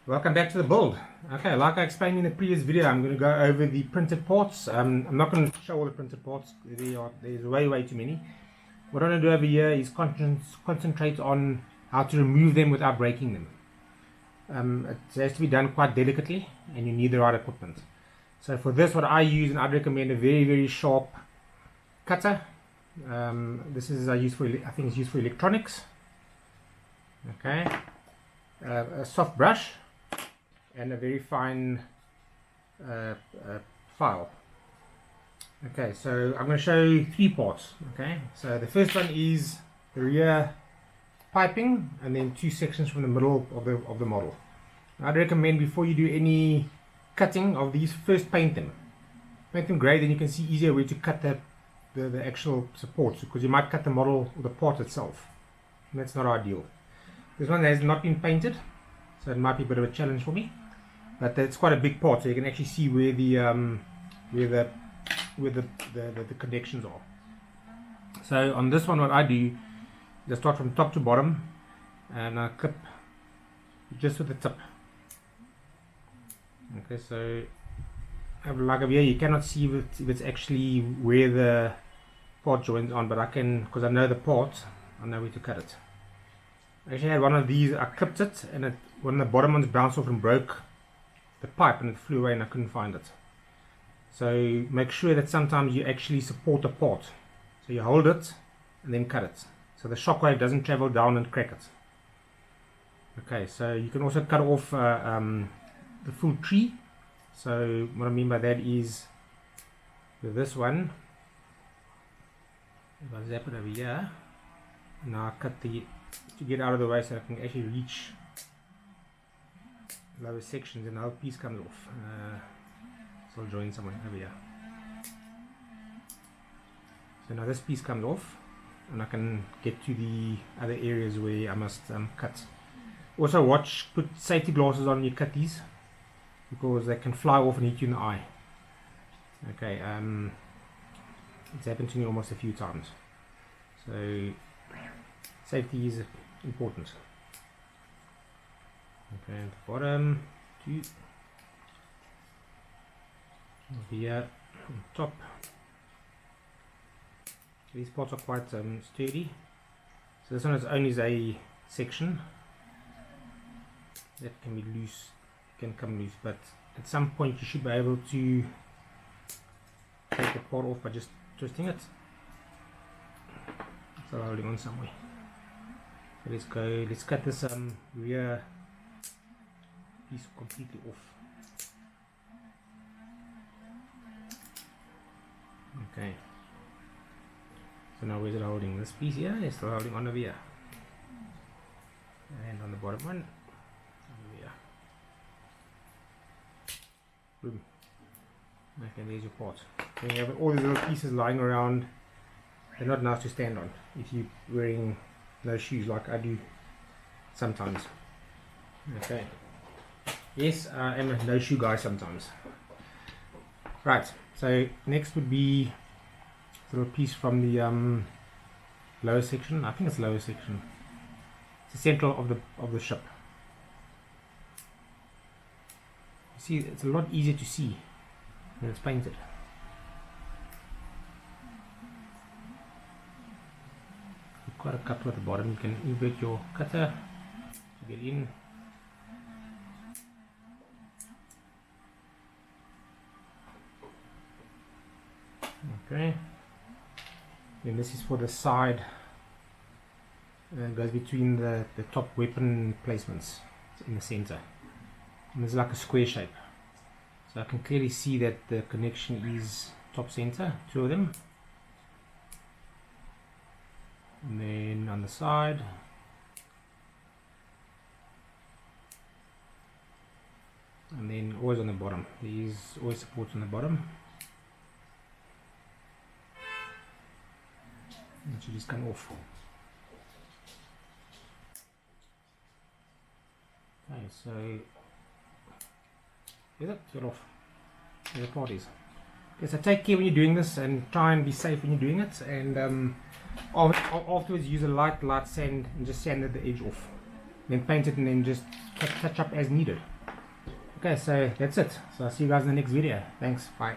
Welcome back to the build. Okay, like I explained in the previous video, I'm going to go over the printed parts. I'm not going to show all the printed parts. There's way too many. What I'm going to do over here is concentrate on how to remove them without breaking them. It has to be done quite delicately, and you need the right equipment. So for this, what I use, and I'd recommend a very sharp cutter. This is I think it's used for electronics. Okay, a soft brush and a very fine file. Okay, so I'm going to show you three parts. Okay, so the first one is the rear piping, and then two sections from the middle of the model. I'd recommend before you do any cutting of these, first paint them grey, then you can see easier where to cut the actual supports, because you might cut the model or the part itself, and that's not ideal. This one has not been painted, so it might be a bit of a challenge for me, but it's quite a big part, so you can actually see where the connections are. So on this one, what I do is I start from top to bottom, and I clip just with the tip. Okay, so like over here, you cannot see if it's actually where the part joins on, but I can, because I know the part, I know where to cut it. I actually had one of these, I clipped it, and one of the bottom ones bounced off and broke the pipe, and it flew away and I couldn't find it. So make sure that sometimes you actually support the part. So you hold it and then cut it, so the shockwave doesn't travel down and crack it. Okay, so you can also cut off the full tree. So what I mean by that is, with this one, if I zap it over here, now I cut to get out of the way so I can actually reach lower sections, and the whole piece comes off. So I'll join someone over here. So now this piece comes off, and I can get to the other areas where I must cut. Also put safety glasses on when you cut these, because they can fly off and hit you in the eye. Okay, it's happened to me almost a few times. So safety is important. Okay, at the bottom, two. Here on top. These parts are quite sturdy. So this one is only a section that can be loose, can come loose, but at some point you should be able to take the part off by just twisting it. It's holding on somewhere. So let's cut this rear piece completely off. Okay, so now where's it holding? This piece here is still holding on over here, and on the bottom one over here. Boom. Okay, there's your part. Then you have all these little pieces lying around. They're not nice to stand on if you're wearing no shoes like I do sometimes. Okay, yes, I am a no shoe guy sometimes. Right, so next would be a little piece from the lower section. I think it's lower section. It's the central of the ship. You see, it's a lot easier to see when it's painted. Quite a couple at the bottom. You can invert your cutter to get in. Okay, then this is for the side, it goes between the top weapon placements in the center, and it's like a square shape, so I can clearly see that the connection is top center, two of them, and then on the side, and then always on the bottom. There is always support on the bottom. It should just come off. Okay, so here's it, fell off. There the part is. Okay, so take care when you're doing this, and try and be safe when you're doing it, and afterwards use a light sand and just sand the edge off. Then paint it and then just touch up as needed. Okay, so that's it. So I'll see you guys in the next video. Thanks, bye.